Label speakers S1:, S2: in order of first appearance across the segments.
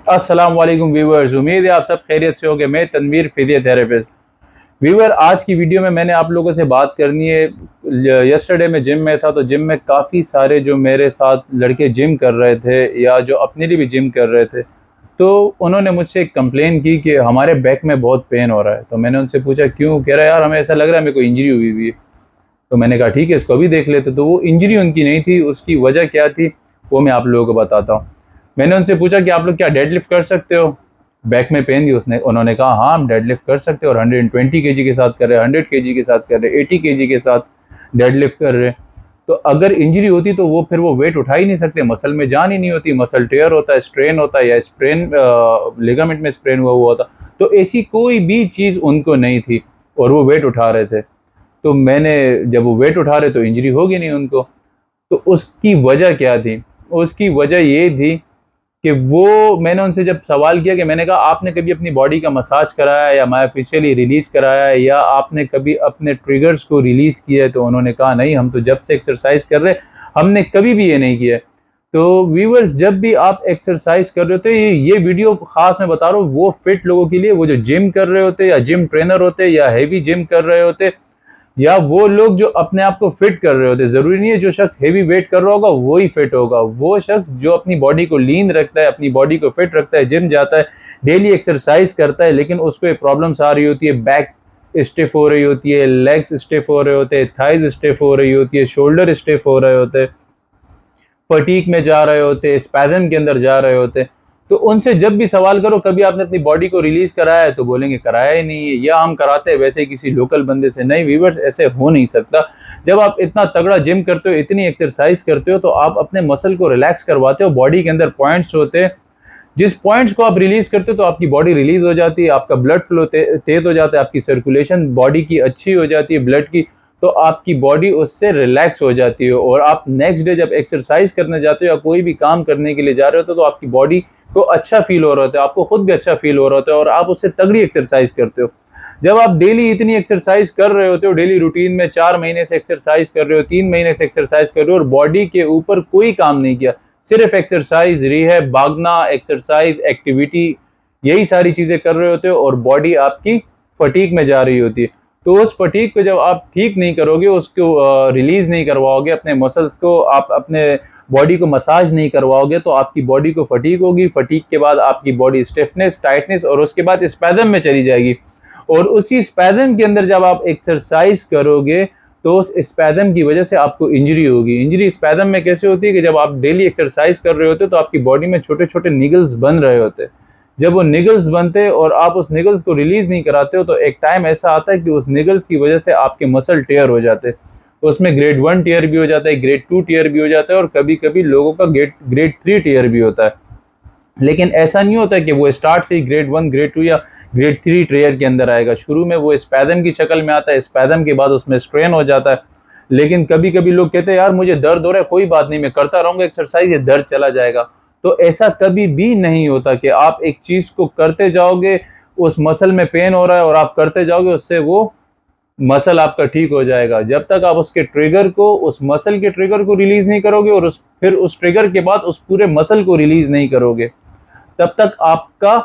S1: अस्सलाम वालेकुम व्यूवर्स, उम्मीद है आप सब खैरियत से होंगे। मैं तनवीर फिजियोथेरेपिस्ट। व्यूवर, आज की वीडियो में मैंने आप लोगों से बात करनी है। यस्टरडे मैं जिम में था, तो जिम में काफ़ी सारे जो मेरे साथ लड़के जिम कर रहे थे या जो अपने लिए भी जिम कर रहे थे, तो उन्होंने मुझसे एक कंप्लेन की कि हमारे बैक में बहुत पेन हो रहा है। तो मैंने उनसे पूछा क्यों। कह रहा है यार हमें ऐसा लग रहा है मेरे को इंजरी हुई हुई है। तो मैंने कहा ठीक है, इसको अभी देख लेते। तो वो इंजरी उनकी नहीं थी, उसकी वजह क्या थी वो मैं आप लोगों को बताता हूँ। मैंने उनसे पूछा कि आप लोग क्या डेडलिफ्ट कर सकते हो, बैक में पेन थी। उन्होंने कहा हाँ हम डेडलिफ्ट कर सकते हो, और 120 केजी के साथ कर रहे, 100 केजी के साथ कर रहे, 80 केजी के साथ डेडलिफ्ट कर रहे। तो अगर इंजरी होती तो वो फिर वो वेट उठा ही नहीं सकते, मसल में जान ही नहीं होती, मसल टेयर होता है, स्ट्रेन होता है, या स्प्रेन लिगामेंट में स्प्रेन हुआ हुआ होता। तो ऐसी कोई भी चीज़ उनको नहीं थी और वो वेट उठा रहे थे। तो मैंने जब वो वेट उठा रहे तो इंजरी होगी नहीं उनको। तो उसकी वजह क्या थी? उसकी वजह ये थी कि वो, मैंने उनसे जब सवाल किया कि मैंने कहा आपने कभी अपनी बॉडी का मसाज कराया या मायोफिशियली रिलीज कराया है, या आपने कभी अपने ट्रिगर्स को रिलीज किया है? तो उन्होंने कहा नहीं, हम तो जब से एक्सरसाइज कर रहे हमने कभी भी ये नहीं किया। तो व्यूवर्स, जब भी आप एक्सरसाइज कर रहे होते, ये वीडियो खास मैं बता रहा हूँ वो फिट लोगों के लिए, वो जो जिम कर रहे होते या जिम ट्रेनर होते या हैवी जिम कर रहे होते, या वो लोग जो अपने आप को फिट कर रहे होते। जरूरी नहीं है जो शख्स हेवी वेट कर रहा होगा वो ही फिट होगा। वो शख्स जो अपनी बॉडी को लीन रखता है, अपनी बॉडी को फिट रखता है, जिम जाता है, डेली एक्सरसाइज करता है, लेकिन उसको प्रॉब्लम्स आ रही होती है, बैक स्टिफ हो रही होती है, लेग्स स्टिफ हो रहे होते हैं, थाइज स्टिफ हो रही होती है, शोल्डर स्टिफ हो रहे होते हैं, फटीक में जा रहे होते, स्पैज़म के अंदर जा रहे होते। तो उनसे जब भी सवाल करो कभी आपने अपनी बॉडी को रिलीज कराया है, तो बोलेंगे कराया ही नहीं है, या हम कराते हैं वैसे किसी लोकल बंदे से। नहीं व्यूअर्स, ऐसे हो नहीं सकता। जब आप इतना तगड़ा जिम करते हो, इतनी एक्सरसाइज करते हो, तो आप अपने मसल को रिलैक्स करवाते हो। बॉडी के अंदर पॉइंट्स होते हैं, जिस पॉइंट्स को आप रिलीज करते हो तो आपकी बॉडी रिलीज हो जाती है, आपका ब्लड फ्लो तेज हो जाता है, आपकी सर्कुलेशन बॉडी की अच्छी हो जाती है ब्लड की। तो आपकी बॉडी उससे रिलैक्स हो जाती है, और आप नेक्स्ट डे जब एक्सरसाइज करने जाते हो या कोई भी काम करने के लिए जा रहे हो तो आपकी बॉडी को अच्छा फील हो रहा होता है, आपको खुद भी अच्छा फील हो रहा होता है, और आप उससे तगड़ी एक्सरसाइज करते हो। जब आप डेली इतनी एक्सरसाइज कर रहे होते हो, डेली रूटीन में 4 महीने से एक्सरसाइज कर रहे हो, 3 महीने से एक्सरसाइज कर रहे हो, और बॉडी के ऊपर कोई काम नहीं किया, सिर्फ एक्सरसाइज, रिहैब, भागना, एक्सरसाइज, एक्टिविटी, यही सारी चीजें कर रहे होते हो, और बॉडी आपकी फटीक में जा रही होती है। तो उस फटीक को जब आप ठीक नहीं करोगे, उसको रिलीज नहीं करवाओगे, अपने मसल्स को, आप अपने बॉडी को मसाज नहीं करवाओगे, तो आपकी बॉडी को फटीक होगी। फटीक के बाद आपकी बॉडी स्टिफनेस, टाइटनेस, और उसके बाद स्पैज़म में चली जाएगी। और उसी स्पैज़म के अंदर जब आप एक्सरसाइज करोगे तो उस स्पैज़म की वजह से आपको इंजरी होगी। इंजरी स्पैज़म में कैसे होती है कि जब आप डेली एक्सरसाइज कर रहे होते तो आपकी बॉडी में छोटे छोटे निगल्स बन रहे होते। जब वो निगल्स बनते और आप उस निगल्स को रिलीज नहीं कराते हो, तो एक टाइम ऐसा आता है कि उस निगल्स की वजह से आपके मसल टेयर हो जाते हैं। तो उसमें ग्रेड 1 टेयर भी हो जाता है, ग्रेड 2 टेयर भी हो जाता है, और कभी कभी लोगों का ग्रेड 3 टेयर भी होता है। लेकिन ऐसा नहीं होता कि वो स्टार्ट से ही ग्रेड 1, ग्रेड 2 या ग्रेड 3 टेयर के अंदर आएगा। शुरू में वो स्पैज़म की शक्ल में आता है, स्पैज़म के बाद उसमें स्ट्रेन हो जाता है। लेकिन कभी कभी लोग कहते हैं यार मुझे दर्द हो रहा है, कोई बात नहीं, मैं करता रहूंगा एक्सरसाइज, ये दर्द चला जाएगा। तो ऐसा कभी भी नहीं होता कि आप एक चीज को करते जाओगे, उस मसल में पेन हो रहा है और आप करते जाओगे, उससे वो मसल आपका ठीक हो जाएगा। जब तक आप उसके ट्रिगर को, उस मसल के ट्रिगर को रिलीज नहीं करोगे, और फिर उस ट्रिगर के बाद उस पूरे मसल को रिलीज नहीं करोगे, तब तक आपका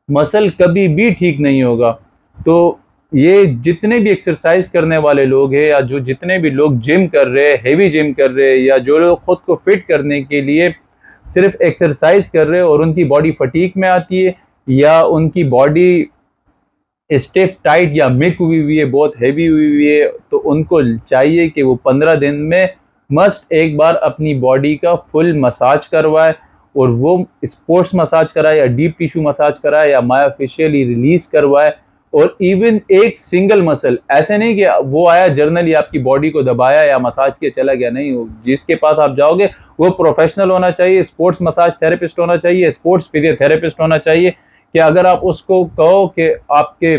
S1: मसल कभी भी ठीक नहीं होगा। तो ये जितने भी एक्सरसाइज करने वाले लोग हैं, या जो जितने भी लोग जिम कर रहे हैं, हेवी जिम कर रहे हैं, या जो लोग खुद को फिट करने के लिए सिर्फ एक्सरसाइज कर रहे हैं और उनकी बॉडी फटीक में आती है, या उनकी बॉडी स्टिफ, टाइट या मिक हुई हुई है, बहुत हैवी हुई हुई है, तो उनको चाहिए कि वो 15 दिन में मस्ट एक बार अपनी बॉडी का फुल मसाज करवाए। और वो स्पोर्ट्स मसाज कराए, या डीप टिश्यू मसाज कराए, या मायोफिशियली रिलीज करवाए। और इवन एक सिंगल मसल, ऐसे नहीं कि वो आया जर्नली आपकी बॉडी को दबाया या मसाज किया चला गया, नहीं। हो जिसके पास आप जाओगे वो प्रोफेशनल होना चाहिए, स्पोर्ट्स मसाज थेरेपिस्ट होना चाहिए, स्पोर्ट्स फिजियोथेरेपिस्ट होना चाहिए, कि अगर आप उसको कहो कि आपके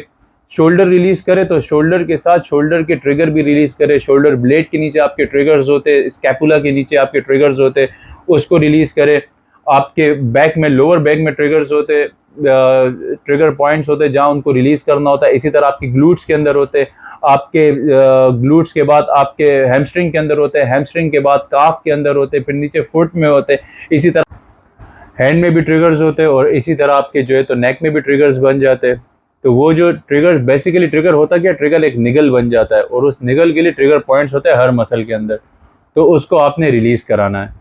S1: शोल्डर रिलीज करे तो शोल्डर के साथ शोल्डर के ट्रिगर भी रिलीज करे, शोल्डर ब्लेड के नीचे आपके ट्रिगर्स होते, स्कैपुला के नीचे आपके ट्रिगर्स होते, उसको रिलीज करे। आपके बैक में, लोअर बैक में ट्रिगर्स होते, ट्रिगर पॉइंट्स होते जहां उनको रिलीज करना होता है। इसी तरह आपकी ग्लूट्स के अंदर होते, आपके ग्लूट्स के बाद आपके हैमस्ट्रिंग के अंदर होते हैं, हैमस्ट्रिंग के बाद काफ के अंदर होते, फिर नीचे फुट में होते। इसी तरह हैंड में भी ट्रिगर्स होते हैं और इसी तरह आपके जो है तो नेक में भी ट्रिगर्स बन जाते हैं। तो वो जो ट्रिगर बेसिकली ट्रिगर होता क्या, ट्रिगर एक निगल बन जाता है और उस निगल के लिए ट्रिगर पॉइंट्स होते हैं हर मसल के अंदर। तो उसको आपने रिलीज़ कराना है,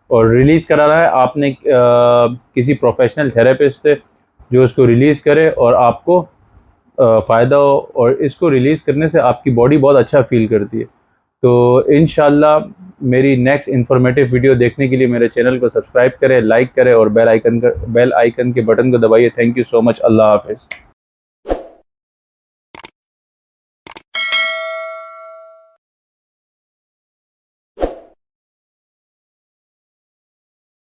S1: और रिलीज़ कराना है आपने किसी प्रोफेशनल थेरेपिस्ट से जो उसको रिलीज़ करे और आपको फ़ायदा हो, और इसको रिलीज़ करने से आपकी बॉडी बहुत अच्छा फील करती है। तो इंशाल्लाह मेरी नेक्स्ट इन्फॉर्मेटिव वीडियो देखने के लिए मेरे चैनल को सब्सक्राइब करें, लाइक करें और बेल आइकन के बटन को दबाइए। Thank you so much. अल्लाह हाफ़िज़।